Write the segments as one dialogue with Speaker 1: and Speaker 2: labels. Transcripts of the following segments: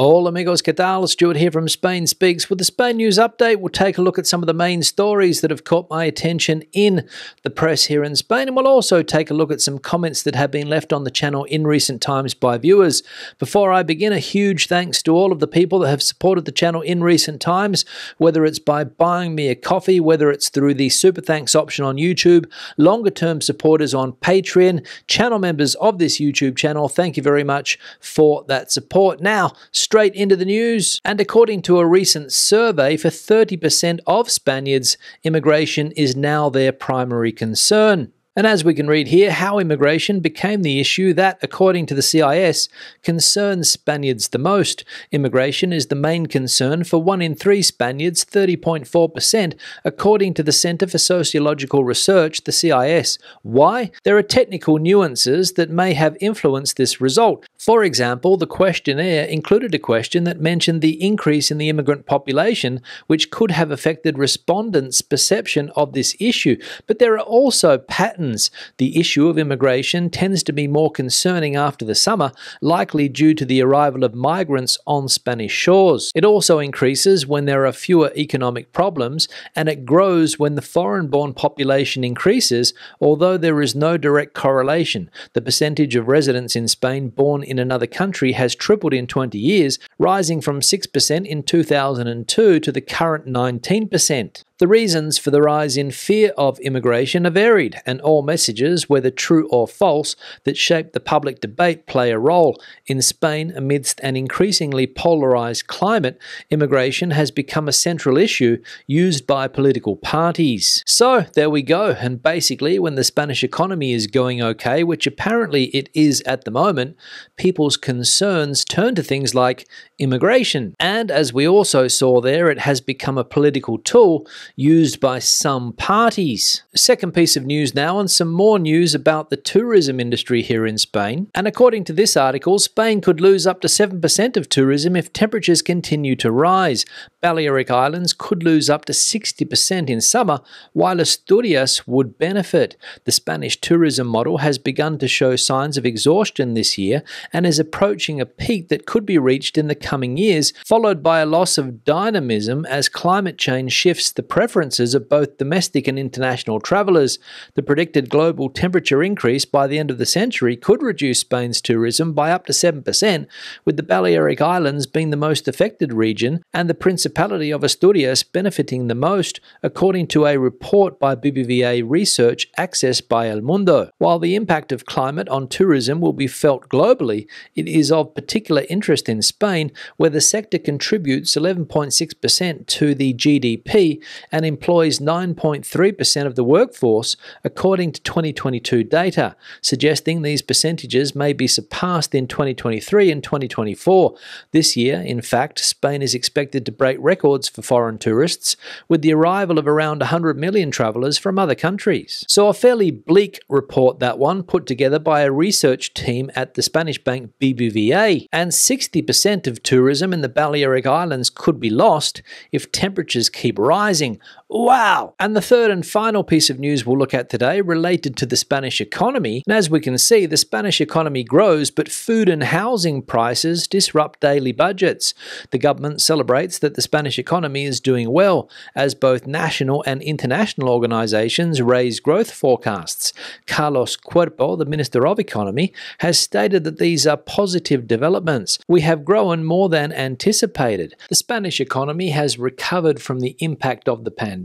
Speaker 1: Hola amigos, ¿qué tal? Stuart here from Spain Speaks. With the Spain News Update, we'll take a look at some of the main stories that have caught my attention in the press here in Spain, and we'll also take a look at some comments that have been left on the channel in recent times by viewers. Before I begin, a huge thanks to all of the people that have supported the channel in recent times, whether it's by buying me a coffee, whether it's through the Super Thanks option on YouTube, longer-term supporters on Patreon, channel members of this YouTube channel. Thank you very much for that support. Now, straight into the news, and according to a recent survey, for 30% of Spaniards, immigration is now their primary concern. And as we can read here, how immigration became the issue that, according to the CIS, concerns Spaniards the most. Immigration is the main concern for 1 in 3 Spaniards, 30.4%, according to the Centre for Sociological Research, the CIS. Why? There are technical nuances that may have influenced this result. For example, the questionnaire included a question that mentioned the increase in the immigrant population, which could have affected respondents' perception of this issue. But there are also patterns. The issue of immigration tends to be more concerning after the summer, likely due to the arrival of migrants on Spanish shores. It also increases when there are fewer economic problems, and it grows when the foreign-born population increases, although there is no direct correlation. The percentage of residents in Spain born in another country has tripled in 20 years, rising from 6% in 2002 to the current 19%. The reasons for the rise in fear of immigration are varied, and all messages, whether true or false, that shape the public debate play a role. In Spain, amidst an increasingly polarized climate, immigration has become a central issue used by political parties. So, there we go, and basically when the Spanish economy is going okay, which apparently it is at the moment, people's concerns turn to things like immigration. And as we also saw there, it has become a political tool used by some parties. Second piece of news now, and some more news about the tourism industry here in Spain. And according to this article, Spain could lose up to 7% of tourism if temperatures continue to rise. Balearic Islands could lose up to 60% in summer, while Asturias would benefit. The Spanish tourism model has begun to show signs of exhaustion this year and is approaching a peak that could be reached in the coming years, followed by a loss of dynamism as climate change shifts the preferences of both domestic and international travelers. The predicted global temperature increase by the end of the century could reduce Spain's tourism by up to 7%, with the Balearic Islands being the most affected region and the Principality of Asturias benefiting the most, according to a report by BBVA Research accessed by El Mundo. While the impact of climate on tourism will be felt globally, it is of particular interest in Spain, where the sector contributes 11.6% to the GDP and employs 9.3% of the workforce, according to 2022 data, suggesting these percentages may be surpassed in 2023 and 2024. This year, in fact, Spain is expected to break records for foreign tourists, with the arrival of around 100 million travellers from other countries. So a fairly bleak report, that one, put together by a research team at the Spanish bank BBVA, and 60% of tourism in the Balearic Islands could be lost if temperatures keep rising. Wow! And the third and final piece of news we'll look at today related to the Spanish economy. And as we can see, the Spanish economy grows, but food and housing prices disrupt daily budgets. The government celebrates that the Spanish economy is doing well, as both national and international organizations raise growth forecasts. Carlos Cuerpo, the Minister of Economy, has stated that these are positive developments. We have grown more than anticipated. The Spanish economy has recovered from the impact of the pandemic.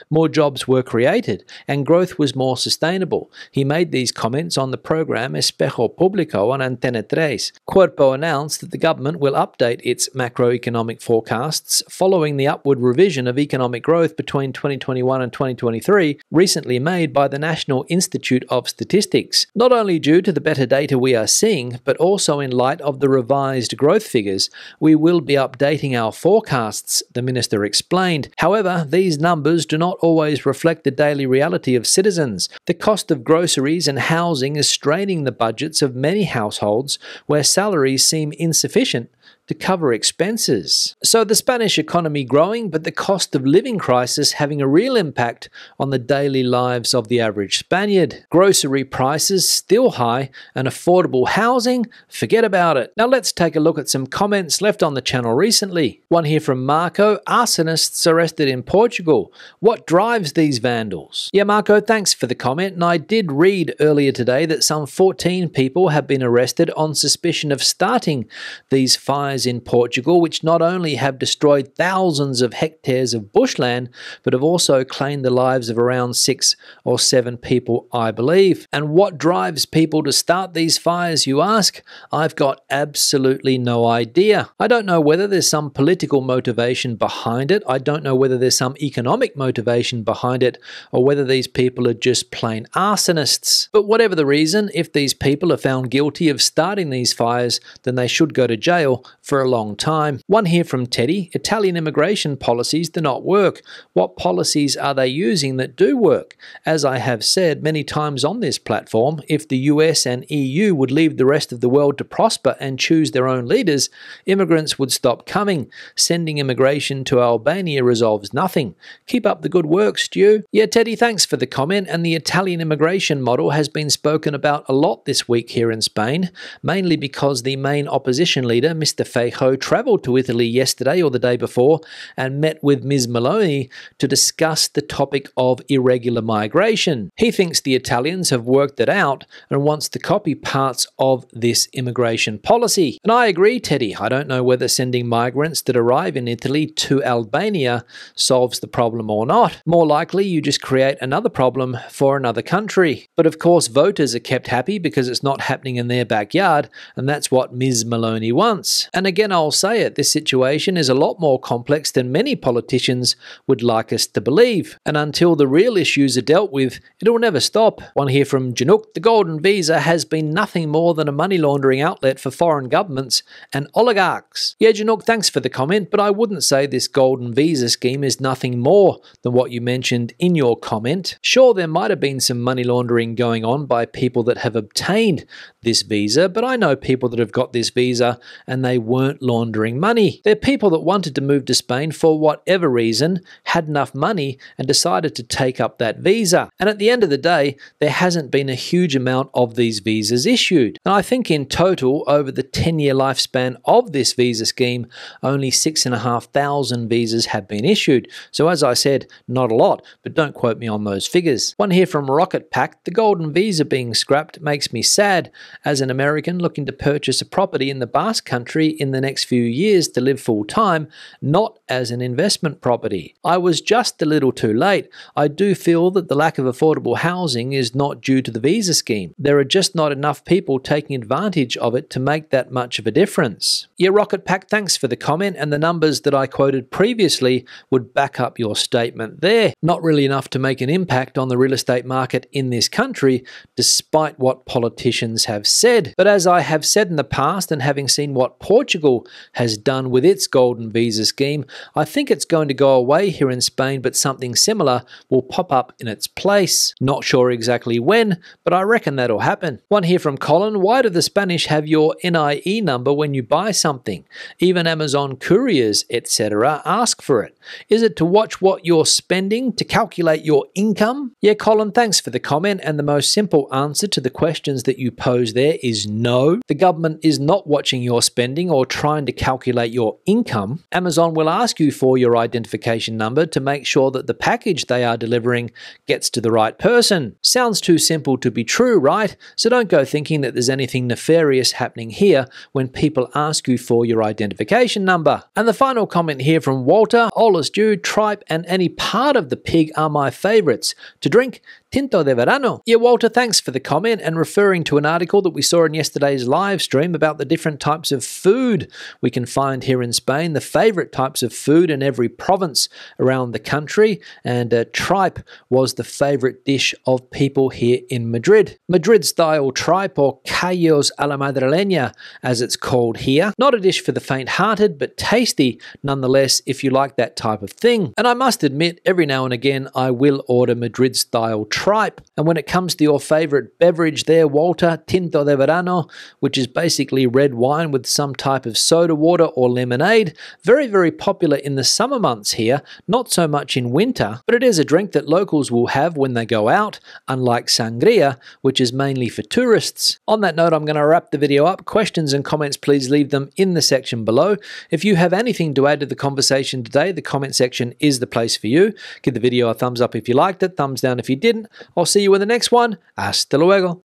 Speaker 1: More jobs were created and growth was more sustainable. He made these comments on the program Espejo Público on Antena 3. Cuerpo announced that the government will update its macroeconomic forecasts following the upward revision of economic growth between 2021 and 2023, recently made by the National Institute of Statistics. Not only due to the better data we are seeing, but also in light of the revised growth figures, we will be updating our forecasts, the minister explained. However, these numbers do not always reflect the daily reality of citizens. The cost of groceries and housing is straining the budgets of many households where salaries seem insufficient to cover expenses. So the Spanish economy growing, but the cost of living crisis having a real impact on the daily lives of the average Spaniard. Grocery prices still high, and affordable housing, forget about it. Now let's take a look at some comments left on the channel recently. One here from Marco: arsonists arrested in Portugal. What drives these vandals? Yeah, Marco, thanks for the comment, and I did read earlier today that some 14 people have been arrested on suspicion of starting these fires in Portugal, which not only have destroyed thousands of hectares of bushland, but have also claimed the lives of around 6 or 7 people, I believe. And what drives people to start these fires, you ask? I've got absolutely no idea. I don't know whether there's some political motivation behind it. I don't know whether there's some economic motivation behind it, or whether these people are just plain arsonists. But whatever the reason, if these people are found guilty of starting these fires, then they should go to jail for a long time. One here from Teddy: Italian immigration policies do not work. What policies are they using that do work? As I have said many times on this platform, if the US and EU would leave the rest of the world to prosper and choose their own leaders, immigrants would stop coming. Sending immigration to Albania resolves nothing. Keep up the good work, Stu. Yeah, Teddy, thanks for the comment. And the Italian immigration model has been spoken about a lot this week here in Spain, mainly because the main opposition leader, Mr. Feijóo, travelled to Italy yesterday or the day before and met with Ms. Meloni to discuss the topic of irregular migration. He thinks the Italians have worked it out and wants to copy parts of this immigration policy. And I agree, Teddy. I don't know whether sending migrants that arrive in Italy to Albania solves the problem or not. More likely, you just create another problem for another country. But of course, voters are kept happy because it's not happening in their backyard, and that's what Ms. Meloni wants. And again, I'll say it, this situation is a lot more complex than many politicians would like us to believe. And until the real issues are dealt with, it'll never stop. One here from Janook: the golden visa has been nothing more than a money laundering outlet for foreign governments and oligarchs. Yeah, Janook, thanks for the comment, but I wouldn't say this golden visa scheme is nothing more than what you mentioned in your comment. Sure, there might have been some money laundering going on by people that have obtained this visa, but I know people that have got this visa and they weren't laundering money. They're people that wanted to move to Spain for whatever reason, had enough money, and decided to take up that visa. And at the end of the day, there hasn't been a huge amount of these visas issued. And I think in total, over the 10-year lifespan of this visa scheme, only 6,500 visas have been issued. So as I said, not a lot, but don't quote me on those figures. One here from Rocket Pack: the golden visa being scrapped makes me sad. As an American looking to purchase a property in the Basque Country in the next few years to live full-time, not as an investment property. I was just a little too late. I do feel that the lack of affordable housing is not due to the visa scheme. There are just not enough people taking advantage of it to make that much of a difference. Yeah, Rocket Pack, thanks for the comment, and the numbers that I quoted previously would back up your statement there. Not really enough to make an impact on the real estate market in this country, despite what politicians have said. But as I have said in the past, and having seen what Portugal has done with its golden visa scheme, I think it's going to go away here in Spain, but something similar will pop up in its place. Not sure exactly when, but I reckon that'll happen. One here from Colin: why do the Spanish have your NIE number when you buy something? Even Amazon couriers, etc. ask for it. Is it to watch what you're spending, to calculate your income? Yeah, Colin, thanks for the comment, and the most simple answer to the questions that you pose there is no. The government is not watching your spending or trying to calculate your income. Amazon will ask you for your identification number to make sure that the package they are delivering gets to the right person. Sounds too simple to be true, right? So don't go thinking that there's anything nefarious happening here when people ask you for your identification number. And the final comment here from Walter: Hola Stu, tripe and any part of the pig are my favourites. To drink, tinto de verano. Yeah, Walter, thanks for the comment, and referring to an article that we saw in yesterday's live stream about the different types of food we can find here in Spain, the favourite types of food in every province around the country, and tripe was the favourite dish of people here in Madrid. Madrid-style tripe, or callos a la madrileña, as it's called here. Not a dish for the faint-hearted, but tasty nonetheless if you like that type of thing. And I must admit, every now and again I will order Madrid-style tripe tripe. And when it comes to your favorite beverage there, Walter, Tinto de Verano, which is basically red wine with some type of soda water or lemonade, very, very popular in the summer months here, not so much in winter, but it is a drink that locals will have when they go out, unlike sangria, which is mainly for tourists. On that note, I'm going to wrap the video up. Questions and comments, please leave them in the section below. If you have anything to add to the conversation today, the comment section is the place for you. Give the video a thumbs up if you liked it, thumbs down if you didn't. I'll see you in the next one. Hasta luego.